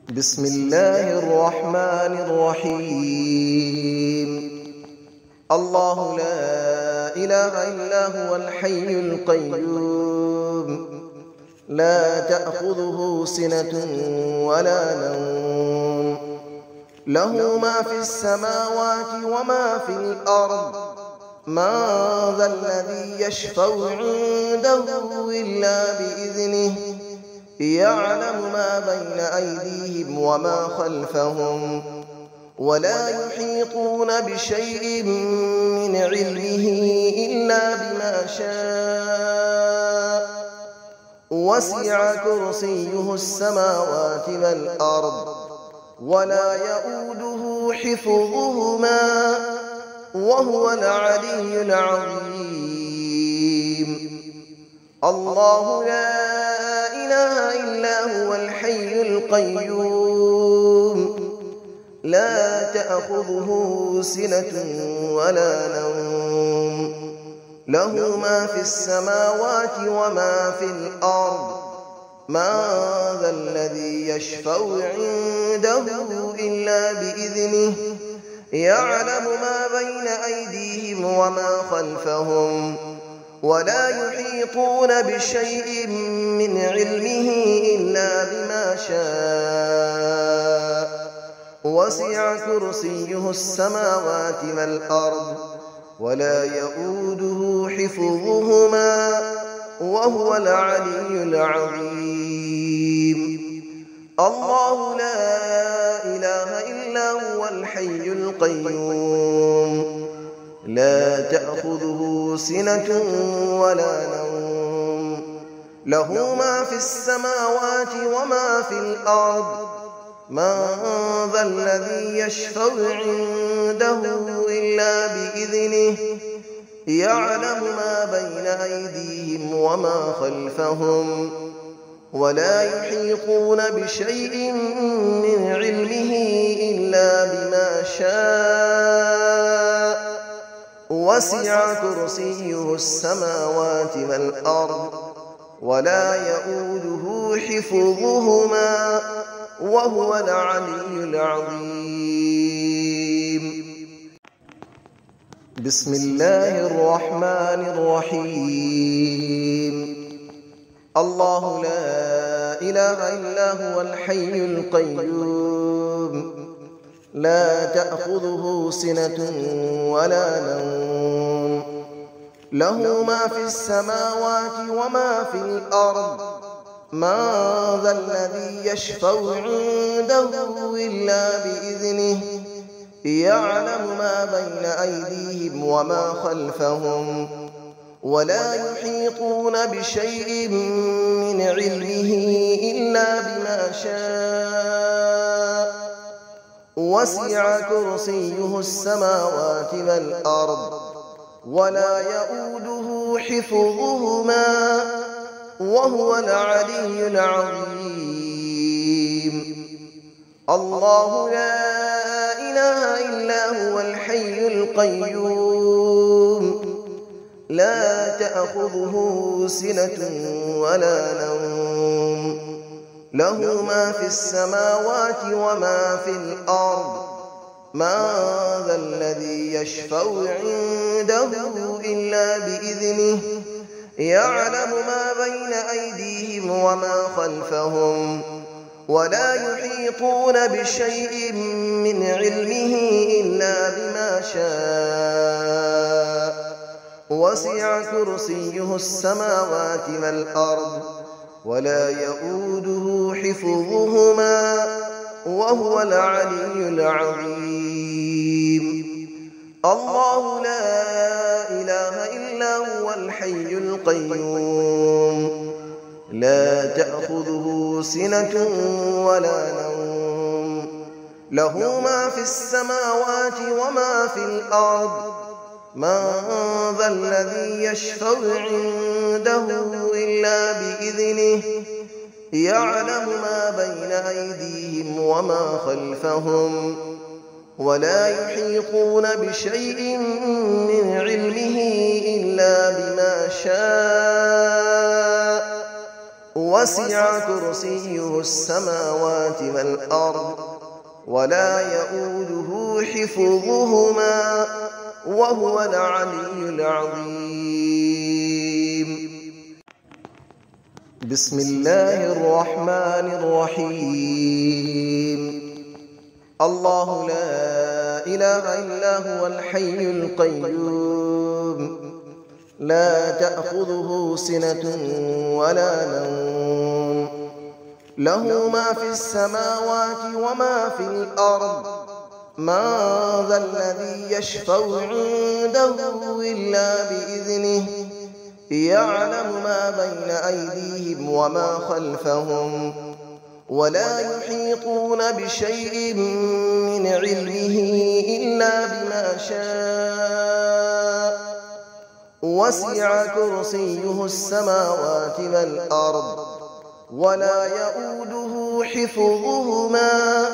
بسم الله الرحمن الرحيم. الله لا إله إلا هو الحي القيوم لا تأخذه سنة ولا نوم له ما في السماوات وما في الأرض من ذا الذي يشفع عنده إلا بإذنه يعلم ما بين أيديهم وما خلفهم ولا يحيطون بشيء من علمه إلا بما شاء وسع كرسيه السماوات والأرض ولا يؤوده حفظهما وهو العلي العظيم. الله لا إله إلا هو الحي القيوم لا تأخذه سنة ولا نوم له ما في السماوات وما في الأرض من ذا الذي يشفع عنده إلا بإذنه يعلم ما بين أيديهم وما خلفهم ولا يحيطون بشيء من علمه إلا بما شاء وسع كرسيه السماوات والأرض ولا يؤوده حفظهما وهو العلي العظيم. الله لا إله إلا هو الحي القيوم لا تأخذه سنة ولا نوم له ما في السماوات وما في الأرض من ذا الذي يشفع عنده إلا بإذنه يعلم ما بين أيديهم وما خلفهم ولا يحيطون بشيء من علمه إلا بما شاء وسع كرسيه السماوات والأرض ولا يؤوده حفظهما وهو العلي العظيم. بسم الله الرحمن الرحيم. الله لا إله إلا هو الحي القيوم لا تأخذه سنة ولا نوم له ما في السماوات وما في الأرض من ذا الذي يشفع عنده إلا بإذنه يعلم ما بين أيديهم وما خلفهم ولا يحيطون بشيء من علمه إلا بما شاء وسع كرسيه السماوات والأرض ولا يؤوده حفظهما وهو العلي العظيم. الله لا إله إلا هو الحي القيوم لا تأخذه سنة ولا نوم له ما في السماوات وما في الأرض من ذا الذي يشفع عنده إلا بإذنه يعلم ما بين أيديهم وما خلفهم ولا يحيطون بشيء من علمه إلا بما شاء وسع كرسيه السماوات والأرض ولا يؤوده حفظهما وهو العلي العظيم. الله لا إله إلا هو الحي القيوم لا تأخذه سنة ولا نوم له ما في السماوات وما في الأرض من ذا الذي يشفع عنده إلا بإذنه يعلم ما بين أيديهم وما خلفهم ولا يحيطون بشيء من علمه إلا بما شاء وسع كرسيه السماوات والأرض ولا يؤوده حفظهما وهو العلي العظيم. بسم الله الرحمن الرحيم. الله لا إله إلا هو الحي القيوم لا تأخذه سنة ولا نوم له ما في السماوات وما في الأرض من ذا الذي يشفع عنده إلا بإذنه يعلم ما بين أيديهم وما خلفهم ولا يحيطون بشيء من علمه إلا بما شاء وسع كرسيه السماوات والأرض ولا يؤوده حفظهما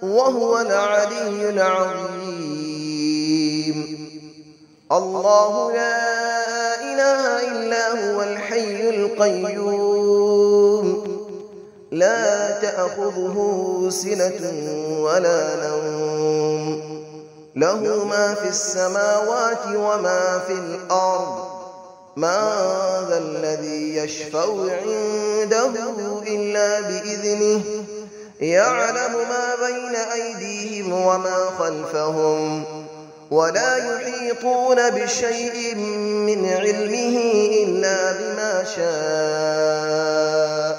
وهو العلي العظيم. الله لا إله إلا هو الحي القيوم لا تأخذه سنة ولا نوم له ما في السماوات وما في الأرض من ذا الذي يشفع عنده إلا بإذنه يعلم ما بين أيديهم وما خلفهم ولا يحيطون بشيء من علمه إلا بما شاء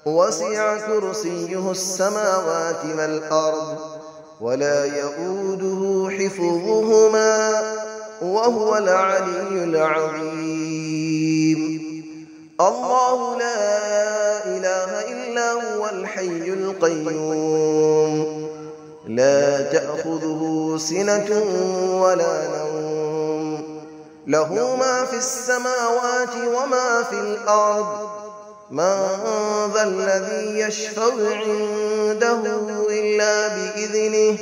وسع كرسيه السماوات والأرض ولا يؤوده حفظهما وهو العلي العظيم. الله لا إله إلا هو الحي القيوم لا تأخذه سنة ولا نوم له ما في السماوات وما في الأرض من ذا الذي يشفع عنده إلا بإذنه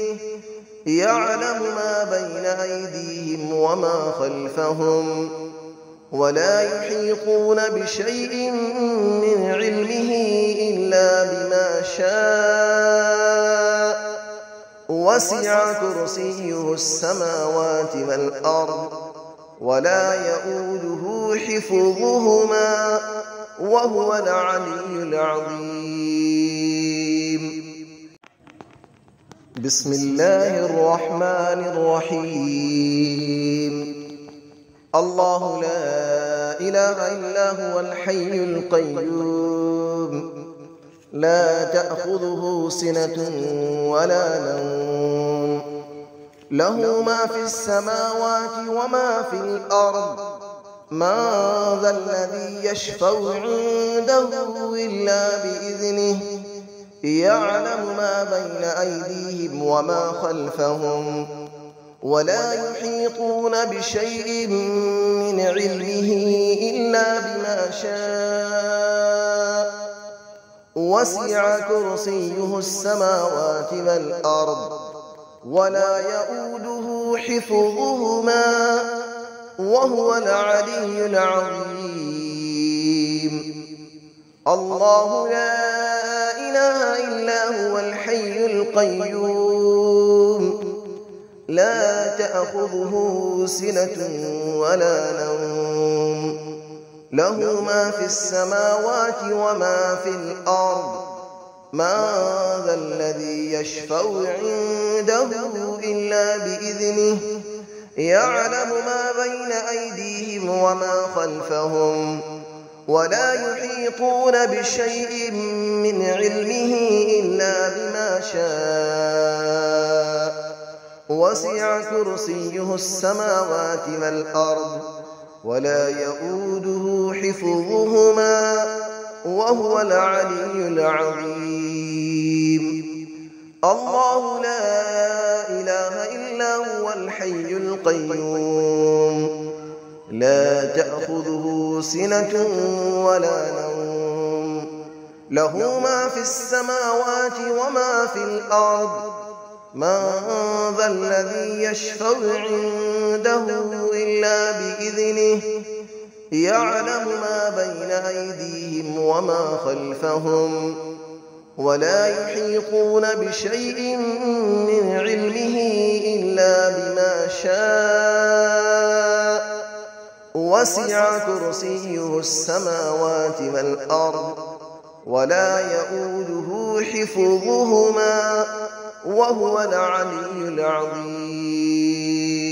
يعلم ما بين أيديهم وما خلفهم ولا يحيطون بشيء من علمه إلا بما شاء وسع كرسيه السماوات والأرض ولا يؤوده حفظهما وهو العلي العظيم. بسم الله الرحمن الرحيم. الله لا إله إلا هو الحي القيوم لا تأخذه سنة ولا نوم له ما في السماوات وما في الأرض من ذا الذي يشفع عنده إلا بإذنه يعلم ما بين أيديهم وما خلفهم ولا يحيطون بشيء من علمه إلا بما شاء وسع كرسيه السماوات والأرض ولا يؤوده حفظهما وهو العلي العظيم. الله لا إله إلا هو الحي القيوم لا تأخذه سنة ولا نوم له ما في السماوات وما في الأرض من ذا الذي يشفع عنده إلا بإذنه يعلم ما بين أيديهم وما خلفهم ولا يحيطون بشيء من علمه إلا بما شاء وسع كرسيه السماوات والأرض ولا يؤوده حفظهما وهو العلي العظيم. الله لا إله إلا هو الحي القيوم لا تأخذه سنة ولا نوم له ما في السماوات وما في الأرض من ذا الذي يشفع عنده إلا بإذنه يعلم ما بين أيديهم وما خلفهم ولا يحيطون بشيء من علمه إلا بما شاء وسع كرسيه السماوات والأرض ولا يئوده حفظهما وهو العلي العظيم